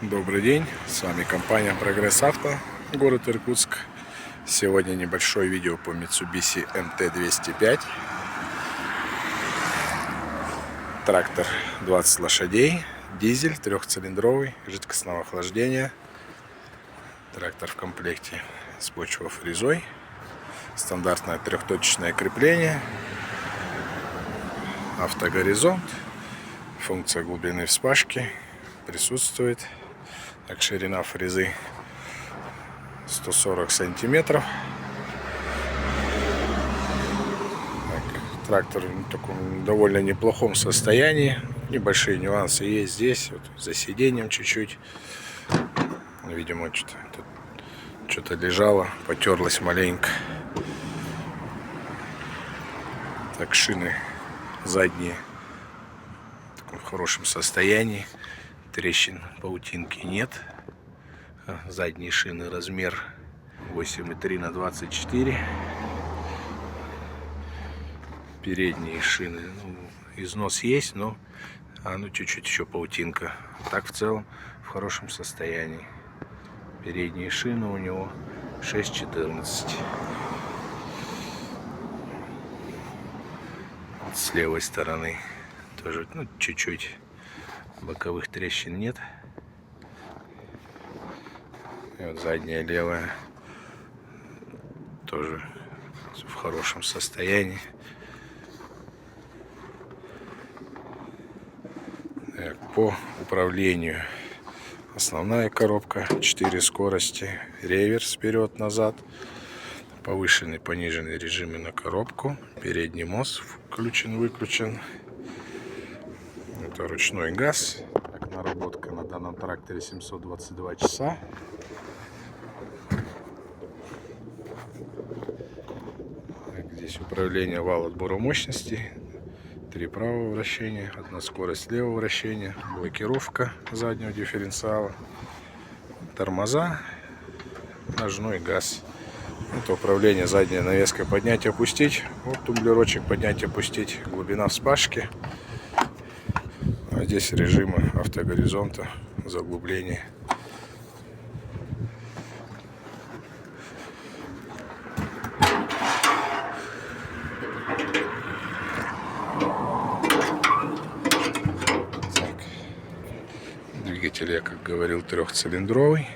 Добрый день, с вами компания Прогресс Авто, город Иркутск. Сегодня небольшое видео по Mitsubishi MT-205. Трактор 20 лошадей, дизель, трехцилиндровый, жидкостного охлаждения. Трактор в комплекте с почвофрезой, стандартное трехточечное крепление, автогоризонт, функция глубины вспашки присутствует. Так, ширина фрезы 140 сантиметров. Так, трактор в таком довольно неплохом состоянии. Небольшие нюансы есть здесь, вот, за сиденьем чуть-чуть. Видимо, что-то лежало, потерлось маленько. Так, шины задние в хорошем состоянии. Трещин, паутинки нет. Задние шины размер 8,3 на 24. Передние шины, износ есть, но чуть-чуть еще паутинка. Так в целом в хорошем состоянии. Передние шины у него 6,14. С левой стороны тоже чуть-чуть. Боковых трещин нет. И вот задняя левая тоже в хорошем состоянии. Так, по управлению: основная коробка, 4 скорости, реверс вперед-назад, повышенный, пониженный режимы на коробку, передний мост включен-выключен. Это ручной газ. Так, наработка на данном тракторе 722 часа. Так, здесь управление вал отбора мощности. 3 правого вращения, 1 скорость левого вращения, блокировка заднего дифференциала, тормоза, ножной газ. Это управление: задняя навеска поднять-опустить, вот тумблерочек поднять-опустить, глубина вспашки. А здесь режимы автогоризонта, заглубление. Так. Двигатель, я как говорил, трехцилиндровый,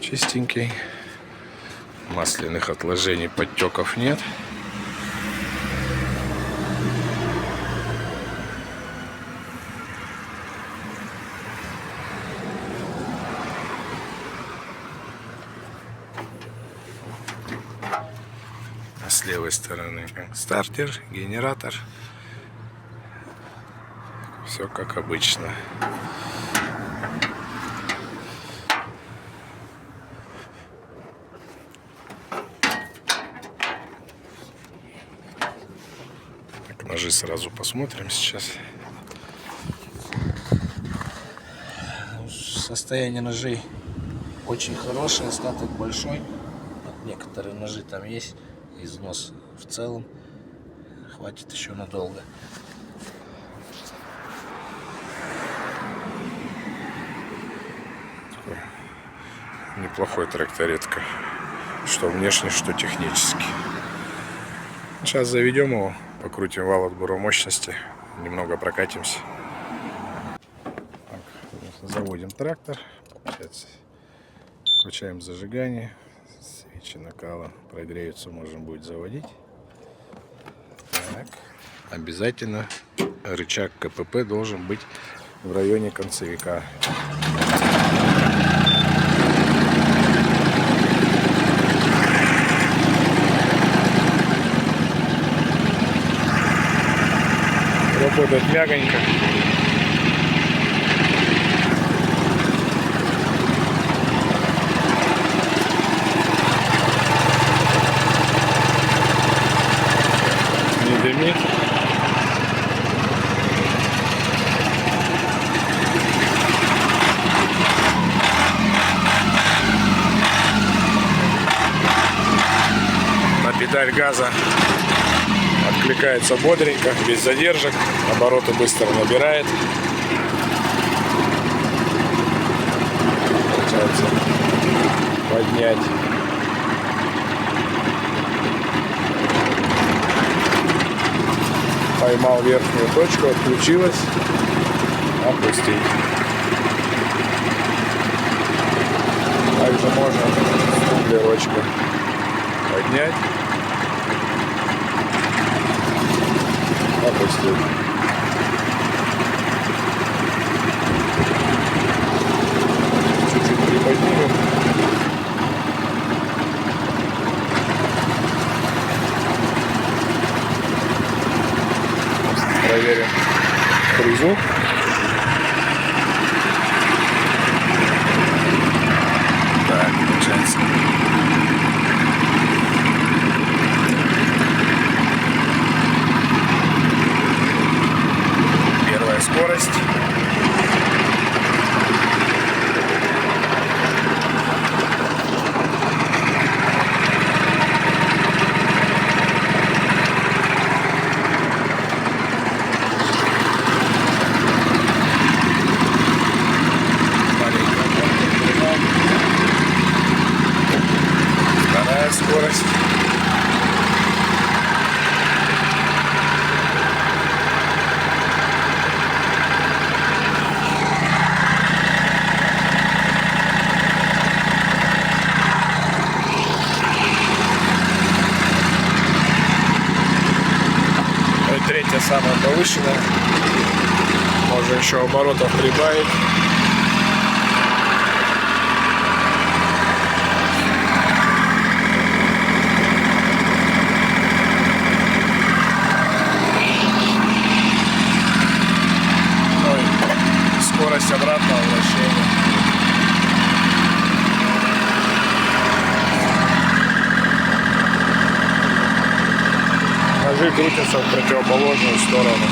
чистенький, масляных отложений, подтеков нет. С левой стороны стартер, генератор. Все как обычно. Так, ножи сразу посмотрим сейчас. Состояние ножей очень хорошее, остаток большой. Некоторые ножи там есть, износ в целом хватит еще надолго. Такой неплохой тракторетка, что внешне, что технически. Сейчас заведем его, покрутим вал отбора мощности, немного прокатимся. Так, заводим трактор, включаем зажигание. Свечи накала прогреются, можем будет заводить. Так. Обязательно рычаг КПП должен быть в районе концевика. Работает мягонько. Дымит. На педаль газа откликается бодренько, без задержек, обороты быстро набирает. поднять. Поймал верхнюю точку, отключилась, опустить. Также можно с дублерочка поднять, опустить. Чуть-чуть приподнимем. Проверим фрезу. Так, получается. Первая скорость. Скорость. И третья самая повышенная. Можно еще оборотов прибавить. Скорость обратного вращения. Ножи крутятся в противоположную сторону.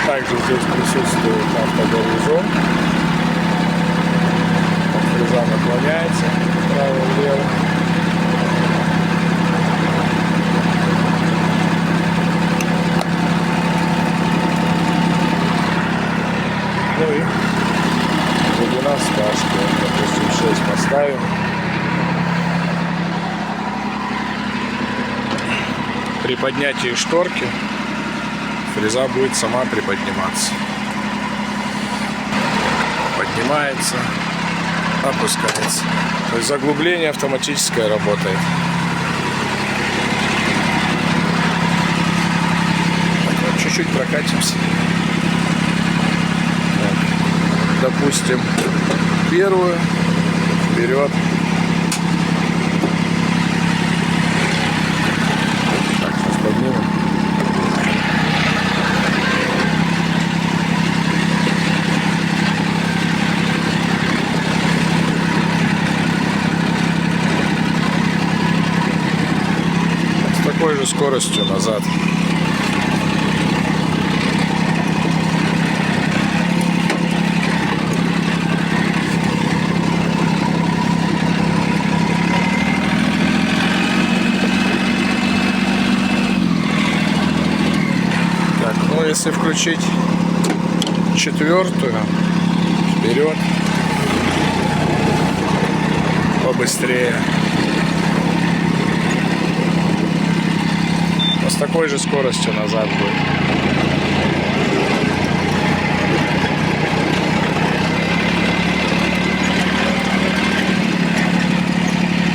Также здесь присутствует автогоризонт. Фреза наклоняется вправо-влево. Ну и глубина стяжки. Допустим, 6 поставим. При поднятии шторки фреза будет сама приподниматься. Поднимается. Опускается. То есть заглубление автоматическое работает. Вот, чуть-чуть прокатимся. Так. Допустим, первую вперед. Так, сейчас поднимем. Такой же скоростью назад. Так, ну если включить четвертую, вперед, побыстрее. С такой же скоростью назад будет.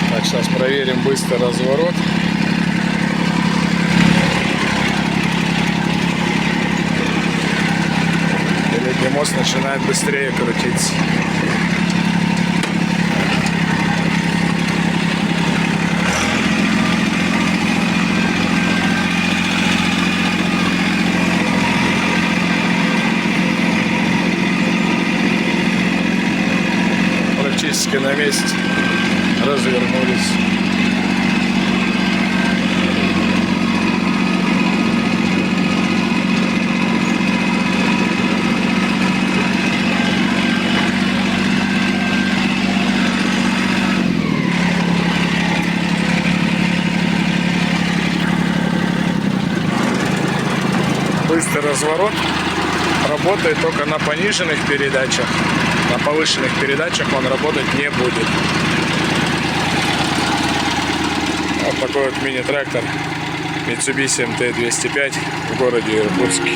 Так, сейчас проверим быстро разворот. Передний мост начинает быстрее крутиться. Практически на месте развернулись. шестый разворот. Работает только на пониженных передачах. На повышенных передачах он работать не будет. Вот такой вот мини-трактор Mitsubishi MT-205 в городе Иркутске.